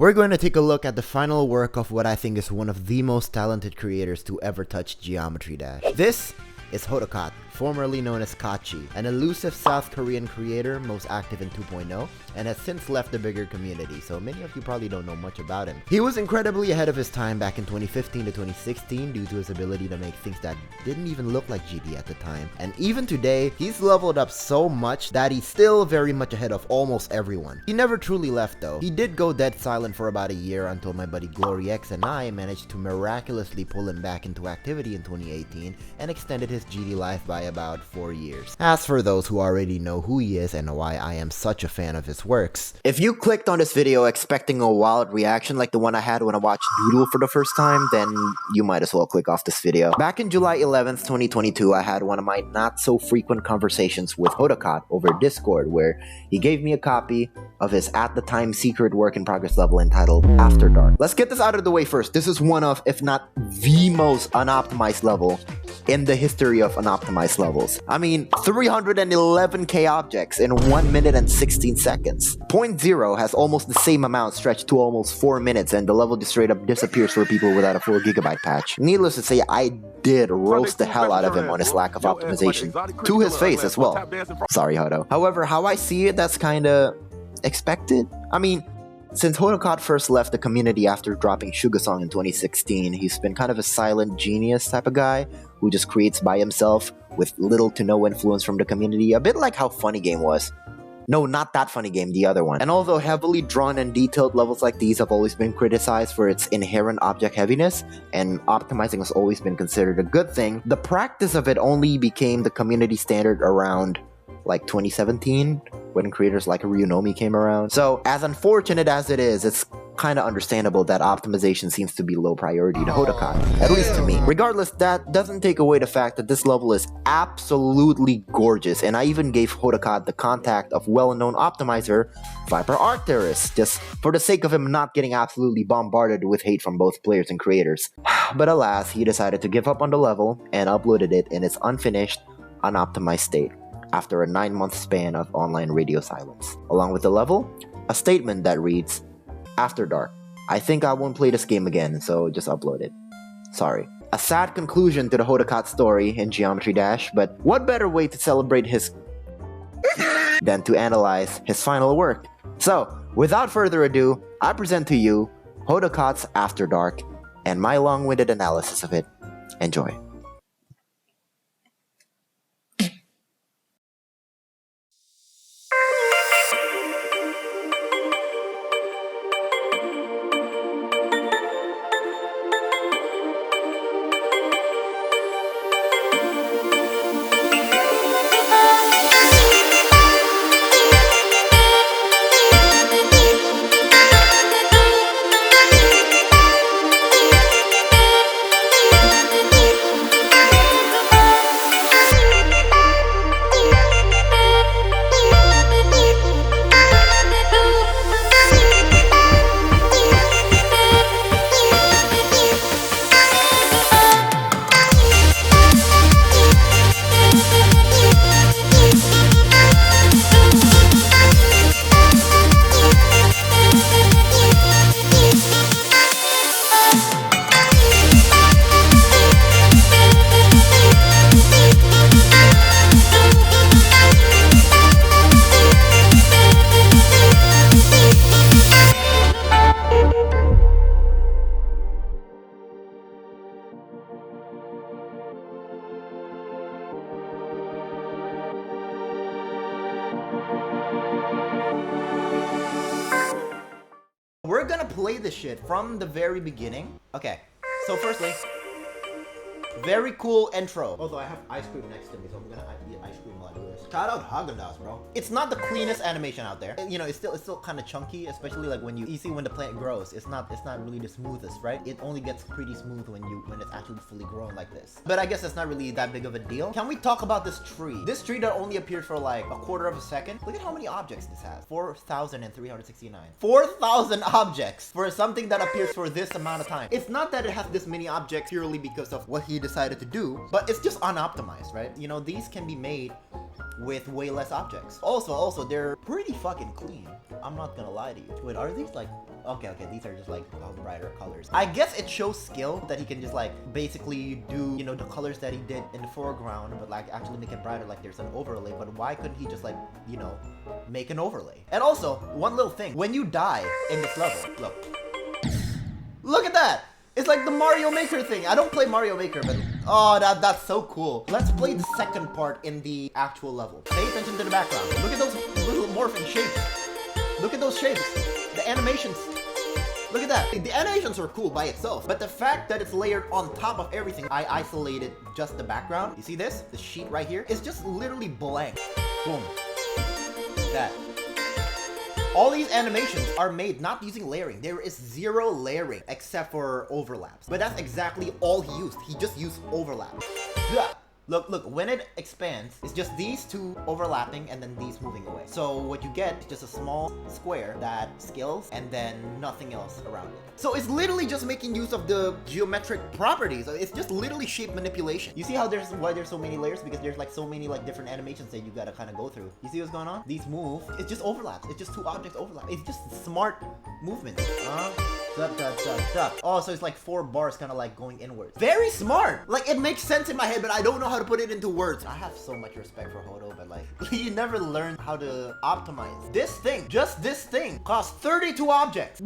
we're going to take a look at the final work of what I think is one of the most talented creators to ever touch Geometry Dash. This is HotoCot, formerly known as Kachi, an elusive South Korean creator most active in 2.0, and has since left the bigger community, so many of you probably don't know much about him. He was incredibly ahead of his time back in 2015 to 2016 due to his ability to make things that didn't even look like GD at the time, and even today, he's leveled up so much that he's still very much ahead of almost everyone. He never truly left though. He did go dead silent for about a year until my buddy GloryEX and I managed to miraculously pull him back into activity in 2018 and extended his GD life by about 4 years. As for those who already know who he is and why I am such a fan of his works, if you clicked on this video expecting a wild reaction like the one I had when I watched Doodle for the first time, then you might as well click off this video. Back in July 11th, 2022, I had one of my not so frequent conversations with HotoCot over Discord, where he gave me a copy of his at the time secret work in progress level entitled Afterdark. Let's get this out of the way first. This is one of, if not the most unoptimized level in the history of unoptimized levels. I mean, 311k objects in 1 minute and 16 seconds. Point zero has almost the same amount stretched to almost 4 minutes, and the level just straight up disappears for people without a 4 GB patch. Needless to say, I did roast the hell out of him on his lack of optimization, to his face as well. Sorry, Hoto. However, how I see it, that's kinda expected. I mean, since HotoCot first left the community after dropping Suga song in 2016, he's been kind of a silent genius type of guy who just creates by himself with little to no influence from the community, a bit like how Funny Game was. No, not that Funny Game, the other one. And although heavily drawn and detailed levels like these have always been criticized for its inherent object heaviness, and optimizing has always been considered a good thing, the practice of it only became the community standard around like 2017, when creators like Ryunomi came around. So, as unfortunate as it is, it's kinda understandable that optimization seems to be low priority to HotoCot, at least to me. Regardless, that doesn't take away the fact that this level is absolutely gorgeous, and I even gave HotoCot the contact of well-known optimizer Viper Arcturus, just for the sake of him not getting absolutely bombarded with hate from both players and creators. But alas, he decided to give up on the level and uploaded it in its unfinished, unoptimized state, after a 9-month span of online radio silence. Along with the level, a statement that reads, "Afterdark, I think I won't play this game again, so just upload it. Sorry." A sad conclusion to the HotoCot story in Geometry Dash, but what better way to celebrate his than to analyze his final work? So, without further ado, I present to you HotoCot's Afterdark and my long-winded analysis of it. Enjoy. We're gonna play this shit from the very beginning. Okay, so firstly, very cool intro. Although I have ice cream next to me, so I'm gonna eat ice cream while I do this. Shout out Haagen-Dazs, bro. It's not the cleanest animation out there. You know, it's still kind of chunky, especially like when you see when the plant grows. It's not really the smoothest, right? It only gets pretty smooth when it's actually fully grown like this. But I guess that's not really that big of a deal. Can we talk about this tree? This tree that only appeared for like a quarter of a second. Look at how many objects this has. 4,369. 4,000 objects for something that appears for this amount of time. It's not that it has this many objects purely because of what he decided to do, but it's just unoptimized, right? You know, these can be made with way less objects. Also, they're pretty fucking clean. I'm not gonna lie to you. Wait, are these like... Okay, these are just like brighter colors. I guess it shows skill that he can just like basically do, you know, the colors that he did in the foreground, but like actually make it brighter, like there's an overlay. But why couldn't he just like, you know, make an overlay? And also, one little thing, when you die in this level, look at that! It's like the Mario Maker thing. I don't play Mario Maker, but oh, that's so cool. Let's play the second part in the actual level. Pay attention to the background. Look at those little morphing shapes. Look at those shapes. The animations. Look at that. The animations are cool by itself, but the fact that it's layered on top of everything, I isolated just the background. You see this? The sheet right here is just literally blank. Boom. That. All these animations are made not using layering. There is zero layering except for overlaps. But that's exactly all he used. He just used overlaps. Yeah. Look, when it expands, it's just these two overlapping and then these moving away. So what you get is just a small square that scales and then nothing else around it. So it's literally just making use of the geometric properties. It's just literally shape manipulation. You see how why there's so many layers? Because there's like so many like different animations that you gotta kind of go through. You see what's going on? These move, it's just overlaps. It's just two objects overlap. It's just smart movement. Oh, so it's like 4 bars kind of like going inwards. Very smart. Like it makes sense in my head, but I don't know how to put it into words. I have so much respect for Hoto, but like you never learn how to optimize. This thing, just this thing, costs 32 objects.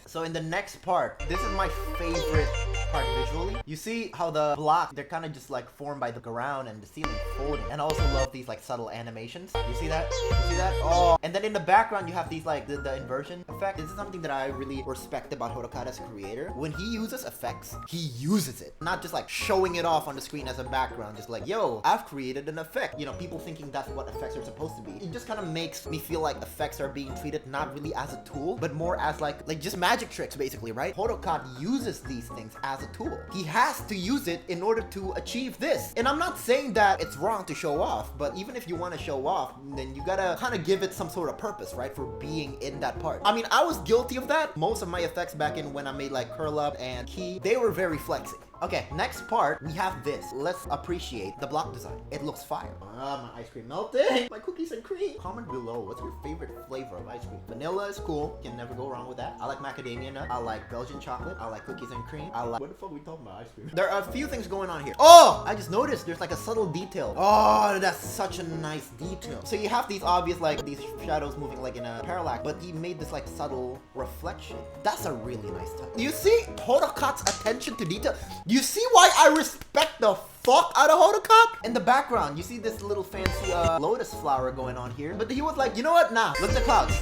So in the next part, this is my favorite part visually. You see how the blocks, they're kind of just like formed by the ground and the ceiling folding. And I also love these like subtle animations. You see that? You see that? Oh, and then in the background, you have these like the inversion effect. This is something that I really respect about HotoCot's as a creator. When he uses effects, he uses it. Not just like showing it off on the screen as a background. Just like, yo, I've created an effect. You know, people thinking that's what effects are supposed to be. It just kind of makes me feel like effects are being treated not really as a tool, but more as like just magic tricks basically, right? HotoCot uses these things as a tool. He has to use it in order to achieve this. And I'm not saying that it's wrong to show off, but even if you want to show off, then you gotta kind of give it some sort of purpose, right? For being in that part. I mean, I was guilty of that. Most of my effects back in when I made like curl up and key, they were very flexy. Okay, next part, we have this. Let's appreciate the block design. It looks fire. My ice cream melting. My cookies and cream. Comment below, what's your favorite flavor of ice cream? Vanilla is cool. Can never go wrong with that. I like macadamia nut. I like Belgian chocolate. I like cookies and cream. I like... What the fuck are we talking about ice cream? There are a few things going on here. Oh! I just noticed there's like a subtle detail. Oh, that's such a nice detail. So you have these obvious like these shadows moving like in a parallax, but he made this like subtle reflection. That's a really nice touch. You see HotoCot's attention to detail? You see why I respect the fuck out of HotoCot? In the background, you see this little fancy lotus flower going on here. But he was like, you know what? Nah, look at the clouds.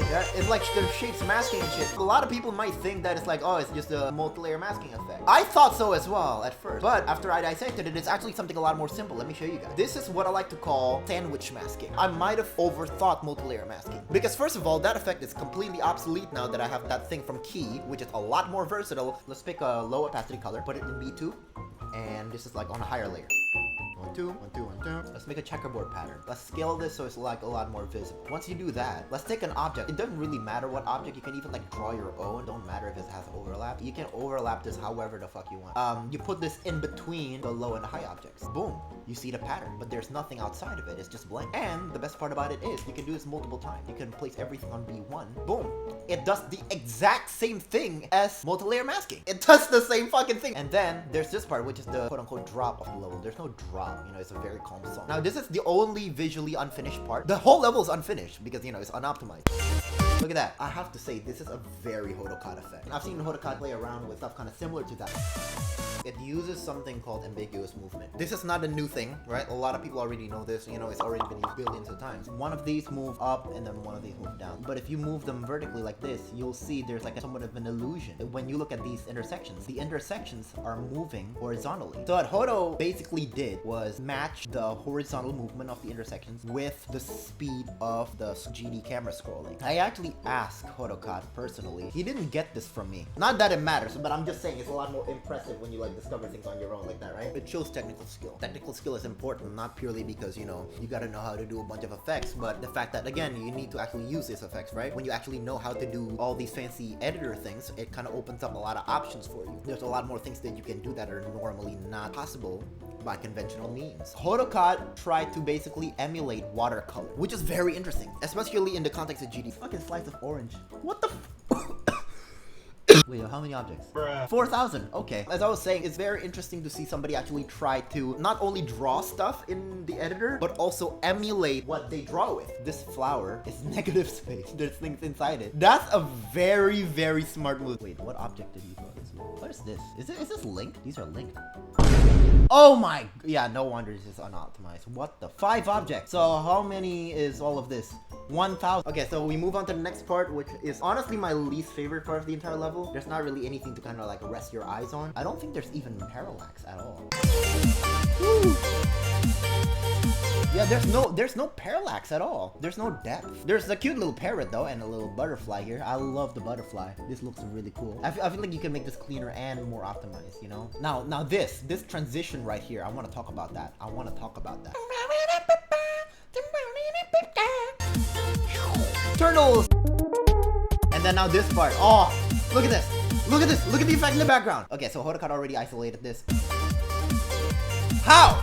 Yeah, it's like the shapes masking and shit. A lot of people might think that it's like, oh, it's just a multi-layer masking effect. I thought so as well at first. But after I dissected it, it's actually something a lot more simple. Let me show you guys. This is what I like to call sandwich masking. I might have overthought multi-layer masking. Because first of all, that effect is completely obsolete now that I have that thing from Key, which is a lot more versatile. Let's pick a low opacity color, put it in B2. And this is like on a higher layer. 1, 2, 1, 2, 1, 2. Let's make a checkerboard pattern. Let's scale this so it's like a lot more visible. Once you do that, let's take an object. It doesn't really matter what object. You can even like draw your own. Don't matter if it has overlap. You can overlap this however the fuck you want. You put this in between the low and the high objects. Boom. You see the pattern, but there's nothing outside of it. It's just blank. And the best part about it is you can do this multiple times. You can place everything on B1. Boom. It does the exact same thing as multi-layer masking. It does the same fucking thing. And then there's this part, which is the quote-unquote drop of the level. There's no drop. You know, it's a very calm song. Now, this is the only visually unfinished part. The whole level is unfinished because, you know, it's unoptimized. Look at that. I have to say, this is a very HotoCot effect. I've seen HotoCot play around with stuff kind of similar to that. It uses something called Ambiguous Movement. This is not a new thing, right? A lot of people already know this. You know, it's already been used billions of times. One of these move up and then one of these move down. But if you move them vertically like this, you'll see there's like somewhat of an illusion. When you look at these intersections, the intersections are moving horizontally. So what Hoto basically did was match the horizontal movement of the intersections with the speed of the GD camera scrolling. I actually asked HotoCot personally. He didn't get this from me. Not that it matters, but I'm just saying it's a lot more impressive when you like discover things on your own like that, right? It shows technical skill. Technical skill is important, not purely because, you know, you gotta know how to do a bunch of effects, but the fact that, again, you need to actually use these effects, right? When you actually know how to do all these fancy editor things, it kind of opens up a lot of options for you. There's a lot more things that you can do that are normally not possible by conventional all means. HotoCot tried to basically emulate watercolor, which is very interesting, especially in the context of GD. Fucking slice of orange. What the Wait, how many objects? 4,000. Okay. As I was saying, it's very interesting to see somebody actually try to not only draw stuff in the editor, but also emulate what they draw with. This flower is negative space. There's things inside it. That's a very, very smart move. Wait, what object did he draw this with? What is this? Is this linked? These are linked. Oh my, yeah, no wonder this is unoptimized. What the? 5 objects. So how many is all of this? 1,000. Okay, so we move on to the next part, which is honestly my least favorite part of the entire level. There's not really anything to kind of like rest your eyes on. I don't think there's even parallax at all. Woo. Yeah, there's no parallax at all. There's no depth. There's a cute little parrot though, and a little butterfly here. I love the butterfly. This looks really cool. I feel like you can make this cleaner and more optimized, you know? Now this transition right here, I want to talk about that. Turtles! And then now this part. Oh, look at this. Look at this. Look at the effect in the background. Okay, so HotoCot already isolated this. How?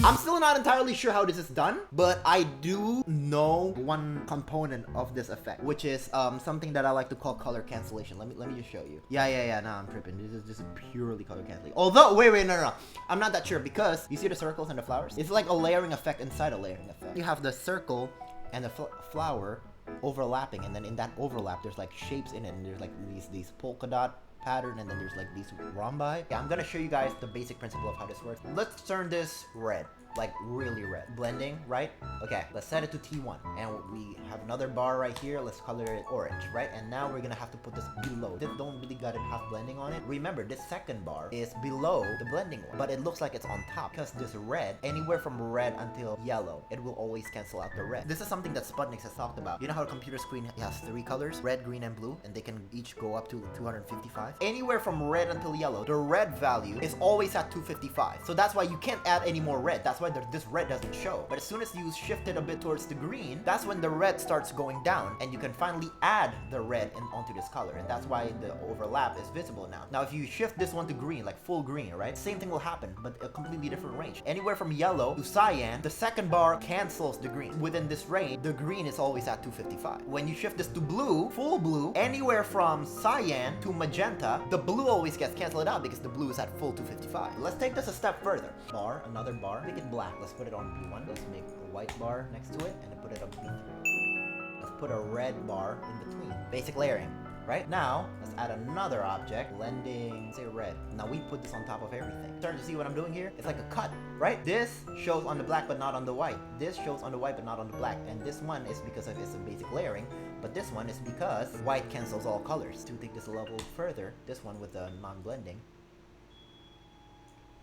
I'm still not entirely sure how this is done, but I do know one component of this effect, which is something that I like to call color cancellation. Let me just show you. Yeah, nah, I'm tripping. This is purely color cancellation. Although, wait, no. I'm not that sure because you see the circles and the flowers? It's like a layering effect inside a layering effect. You have the circle and the flower overlapping, and then in that overlap, there's like shapes in it, and there's like these polka dot pattern, and then there's like these rhombi. Yeah, I'm gonna show you guys the basic principle of how this works. Let's turn this red, like really red. Blending, right? Okay, let's set it to T1, and we have another bar right here. Let's color it orange, right? And now we're gonna have to put this below. This don't really got it half blending on it. Remember, this second bar is below the blending one, but it looks like it's on top because this red, anywhere from red until yellow, it will always cancel out the red. This is something that Sputnik has talked about. You know how a computer screen has 3 colors, red, green, and blue, and they can each go up to 255. Anywhere from red until yellow, the red value is always at 255. So that's why you can't add any more red. That's why this red doesn't show. But as soon as you shift it a bit towards the green, that's when the red starts going down, and you can finally add the red onto this color, and that's why the overlap is visible now. Now, if you shift this one to green, like full green, right? Same thing will happen, but a completely different range. Anywhere from yellow to cyan, the second bar cancels the green. Within this range, the green is always at 255. When you shift this to blue, full blue, anywhere from cyan to magenta, the blue always gets canceled out because the blue is at full 255. Let's take this a step further. Bar, another bar, make it black. Let's put it on B1. Let's make a white bar next to it, and then put it on B3. Let's put a red bar in between. Basic layering. Right now, let's add another object, blending, say red. Now we put this on top of everything. Starting to see what I'm doing here? It's like a cut, right? This shows on the black but not on the white. This shows on the white but not on the black. And this one is because of it's a basic layering, but this one is because white cancels all colors. To take this a level further, this one with the non-blending.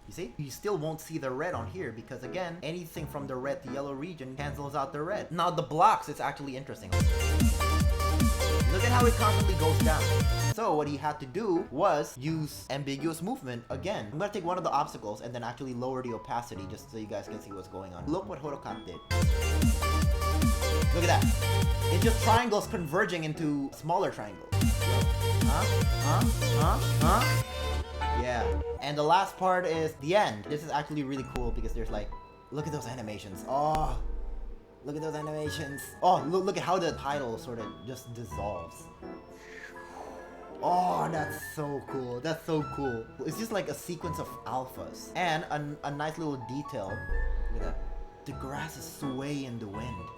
You see? You still won't see the red on here because again, anything from the red to yellow region cancels out the red. Now the blocks, it's actually interesting. Look at how it constantly goes down. So what he had to do was use ambiguous movement again. I'm gonna take one of the obstacles and then actually lower the opacity just so you guys can see what's going on. Look what HotoCot did. Look at that. It's just triangles converging into smaller triangles. Yeah. And the last part is the end. This is actually really cool because there's like, look at those animations. Oh. Look at those animations. Oh, look at how the title sort of just dissolves. Oh, that's so cool. That's so cool. It's just like a sequence of alphas. And a nice little detail. Look at that. The grass is swaying in the wind.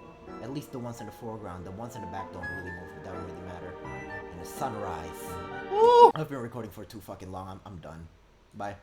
At least the ones in the foreground. The ones in the back don't really move. That don't really matter. And the sunrise. Woo! I've been recording for too fucking long. I'm done. Bye.